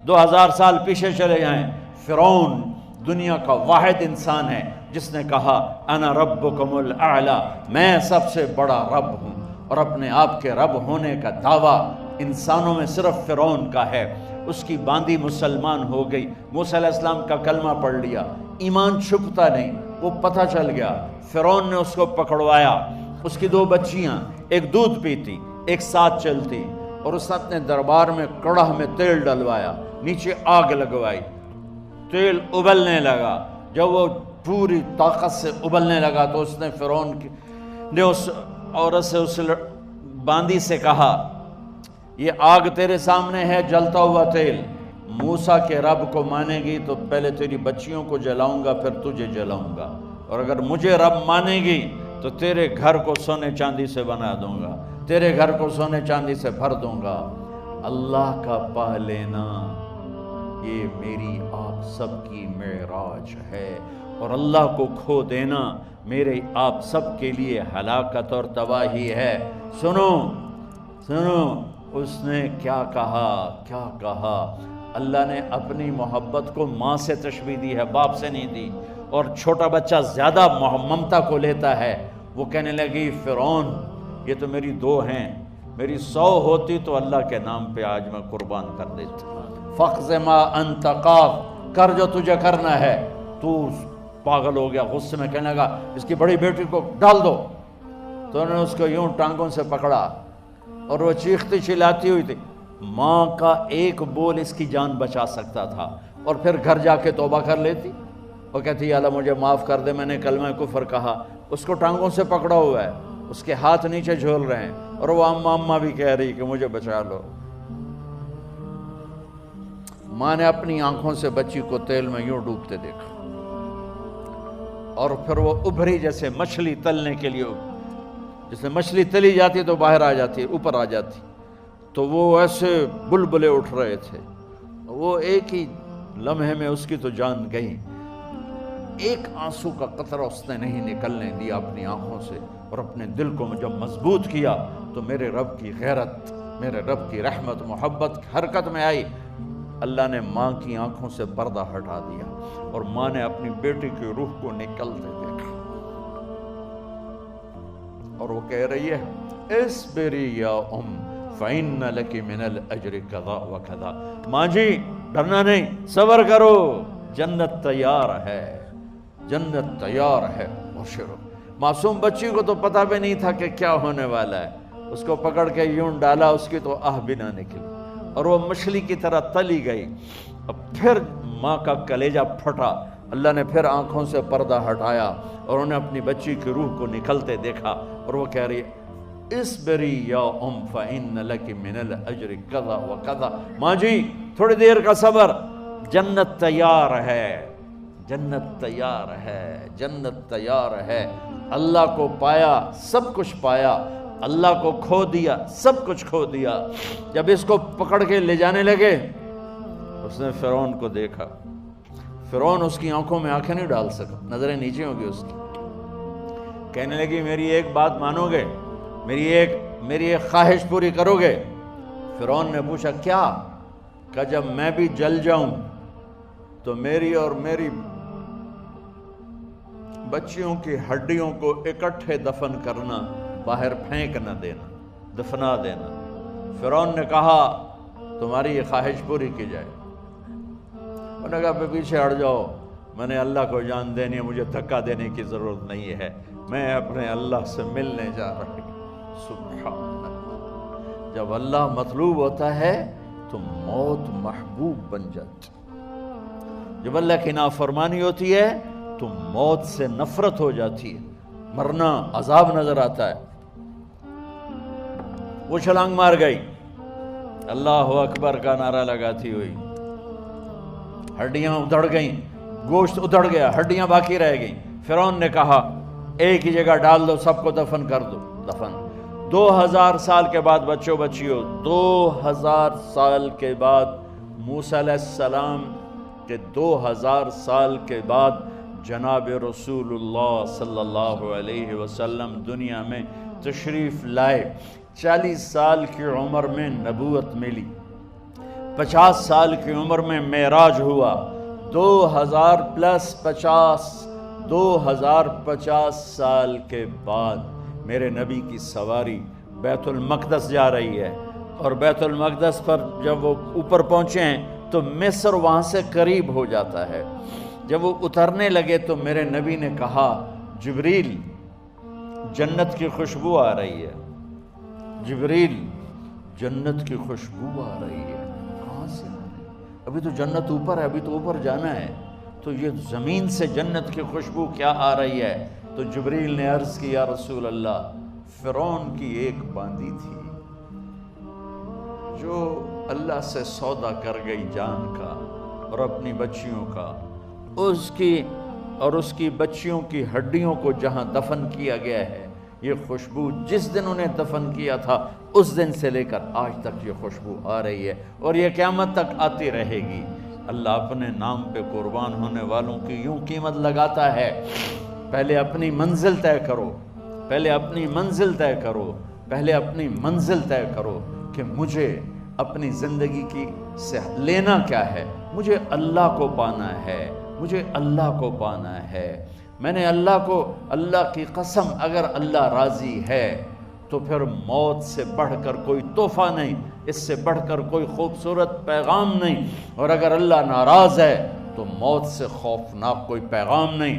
2000 سال پیچھے چلے جائیں، فرعون دنیا کا واحد انسان ہے جس نے کہا انا ربکم الاعلی، میں سب سے بڑا رب ہوں، اور اپنے آپ کے رب ہونے کا دعویٰ انسانوں میں صرف فرعون کا ہے۔ اس کی باندی مسلمان ہو گئی، موسیٰ علیہ السلام کا کلمہ پڑھ لیا، ایمان چھپتا نہیں، وہ پتہ چل گیا۔ فرعون نے اس کو پکڑوایا، اس کی 2 بچیاں، ایک دودھ پیتی ایک ساتھ چلتی، اور اس نے اپنے دربار میں کڑاہ میں تیل ڈلوایا، نیچے آگ لگوائی، تیل ابلنے لگا۔ جب وہ پوری طاقت سے ابلنے لگا تو اس نے فرعون نے اس عورت سے، اس باندی سے کہا یہ آگ تیرے سامنے ہے، جلتا ہوا تیل، موسیٰ کے رب کو مانے گی تو پہلے تیری بچیوں کو جلاؤں گا پھر تجھے جلاؤں گا، اور اگر مجھے رب مانے گی تو تیرے گھر کو سونے چاندی سے بنا دوں گا، تیرے گھر کو سونے چاندی سے بھر دوں گا۔ اللہ کا پا لینا یہ میری آپ سب کی معراج ہے، اور اللہ کو کھو دینا میرے آپ سب کے لیے ہلاکت اور تباہی ہے۔ سنو سنو اس نے کیا کہا۔ اللہ نے اپنی محبت کو ماں سے تشبیہ دی ہے، باپ سے نہیں دی، اور چھوٹا بچہ زیادہ ممتا کو لیتا ہے۔ وہ کہنے لگی فرعون یہ تو میری 2 ہیں، میری 100 ہوتی تو اللہ کے نام پہ آج میں قربان کر دیتی۔ فَقْضِ مَا أَنْتَ قَاضٍ، کر جو تجھے کرنا ہے۔ تو پاگل ہو گیا، غصے میں کہنے لگا اس کی بڑی بیٹی کو ڈال دو۔ تو انہوں نے اس کو یوں ٹانگوں سے پکڑا اور وہ چیختی چلاتی ہوئی تھی۔ ماں کا ایک بول اس کی جان بچا سکتا تھا، اور پھر گھر جا کے توبہ کر لیتی، وہ کہتی اللہ مجھے معاف کر دے، میں نے کلمہ کفر کہا۔ اس کو ٹانگوں سے پکڑا ہوا ہے، اس کے ہاتھ نیچے جھول رہے ہیں، اور وہ اماں بھی کہہ رہی کہ مجھے بچا لو۔ ماں نے اپنی آنکھوں سے بچی کو تیل میں یوں ڈوبتے دیکھا، اور پھر وہ ابھری جیسے مچھلی تلنے کے لیے، جیسے مچھلی تلی جاتی تو باہر آ جاتی، اوپر آ جاتی، تو وہ ایسے بلبلے اٹھ رہے تھے۔ وہ ایک ہی لمحے میں اس کی تو جان گئی، ایک آنسو کا قطرہ اس نے نہیں نکلنے دیا اپنی آنکھوں سے، اور اپنے دل کو جب مضبوط کیا تو میرے رب کی غیرت، میرے رب کی رحمت محبت حرکت میں آئی۔ اللہ نے ماں کی آنکھوں سے پردہ ہٹا دیا، اور ماں نے اپنی بیٹی کی روح کو نکلتے دیکھا، اور وہ کہہ رہی ہے اصبری یا فإن لک من الأجر کذا وکذا، ماں جی ڈرنا نہیں، صبر کرو، جنت تیار ہے، جنت تیار ہے، بشرو۔ معصوم بچی کو تو پتہ بھی نہیں تھا کہ کیا ہونے والا ہے، اس کو پکڑ کے یوں ڈالا، اس کی تو آہ بھی نہ نکلی، اور وہ مچھلی کی طرح تلی گئی۔ اب پھر ماں کا کلیجہ پھٹا، اللہ نے پھر آنکھوں سے پردہ ہٹایا، اور انہیں اپنی بچی کی روح کو نکلتے دیکھا، اور وہ کہہ رہی ہے اصبری یا فإن لک من الأجر کذا وکذا، ماں جی تھوڑی دیر کا صبر، جنت تیار ہے، جنت تیار ہے، جنت تیار ہے۔ اللہ کو پایا سب کچھ پایا، اللہ کو کھو دیا سب کچھ کھو دیا۔ جب اس کو پکڑ کے لے جانے لگے، اس نے فرعون کو دیکھا، فرعون اس کی آنکھوں میں آنکھیں نہیں ڈال سکا، نظریں نیچے ہوں گی اس کی۔ کہنے لگی میری ایک بات مانو گے، میری ایک خواہش پوری کرو گے؟ فرعون نے پوچھا کیا؟ کہ جب میں بھی جل جاؤں تو میری اور میری بچیوں کی ہڈیوں کو اکٹھے دفن کرنا، باہر پھینک نہ دینا، دفنا دینا۔ فرعون نے کہا تمہاری یہ خواہش پوری کی جائے۔ انہوں نے کہا پیچھے ہٹ جاؤ، میں نے اللہ کو جان دینی ہے، مجھے دھکا دینے کی ضرورت نہیں ہے، میں اپنے اللہ سے ملنے جا رہا ہوں۔ سبحان اللہ، جب اللہ مطلوب ہوتا ہے تو موت محبوب بن جاتی، جب اللہ کی نافرمانی ہوتی ہے تو موت سے نفرت ہو جاتی ہے، مرنا عذاب نظر آتا ہے۔ وہ چھلانگ مار گئی، اللہ اکبر کا نعرہ لگاتی ہوئی، ہڈیاں ادھڑ گئیں، گوشت ادھڑ گیا، ہڈیاں باقی رہ گئیں۔ فرعون نے کہا ایک ہی جگہ ڈال دو، سب کو دفن کر دو، دفن۔ 2000 سال کے بعد بچوں بچیوں، 2000 سال کے بعد موسیٰ علیہ السلام کے 2000 سال کے بعد جناب رسول اللہ صلی اللہ علیہ وسلم دنیا میں تشریف لائے۔ 40 سال کی عمر میں نبوت ملی، 50 سال کی عمر میں معراج ہوا، 2050 سال کے بعد میرے نبی کی سواری بیت المقدس جا رہی ہے، اور بیت المقدس پر جب وہ اوپر پہنچے ہیں تو مصر وہاں سے قریب ہو جاتا ہے۔ جب وہ اترنے لگے تو میرے نبی نے کہا جبریل جنت کی خوشبو آ رہی ہے، جبریل جنت کی خوشبو آ رہی ہے، کہاں سے آ رہی ہے؟ ابھی تو جنت اوپر ہے، ابھی تو اوپر جانا ہے، تو یہ زمین سے جنت کی خوشبو کیا آ رہی ہے؟ تو جبریل نے عرض کی یا رسول اللہ فرعون کی ایک باندی تھی جو اللہ سے سودا کر گئی جان کا اور اپنی بچیوں کا، اس کی بچیوں کی ہڈیوں کو جہاں دفن کیا گیا ہے، یہ خوشبو جس دن انہیں دفن کیا تھا اس دن سے لے کر آج تک یہ خوشبو آ رہی ہے، اور یہ قیامت تک آتی رہے گی۔ اللہ اپنے نام پہ قربان ہونے والوں کی یوں قیمت لگاتا ہے، پہلے اپنی منزل طے کرو، پہلے اپنی منزل طے کرو، پہلے اپنی منزل طے کرو کہ مجھے اپنی زندگی کی سے لینا کیا ہے، مجھے اللہ کو پانا ہے، مجھے اللہ کو پانا ہے۔ میں نے اللہ کی قسم اگر اللہ راضی ہے تو پھر موت سے بڑھ کر کوئی تحفہ نہیں، اس سے بڑھ کر کوئی خوبصورت پیغام نہیں، اور اگر اللہ ناراض ہے تو موت سے خوفناک کوئی پیغام نہیں۔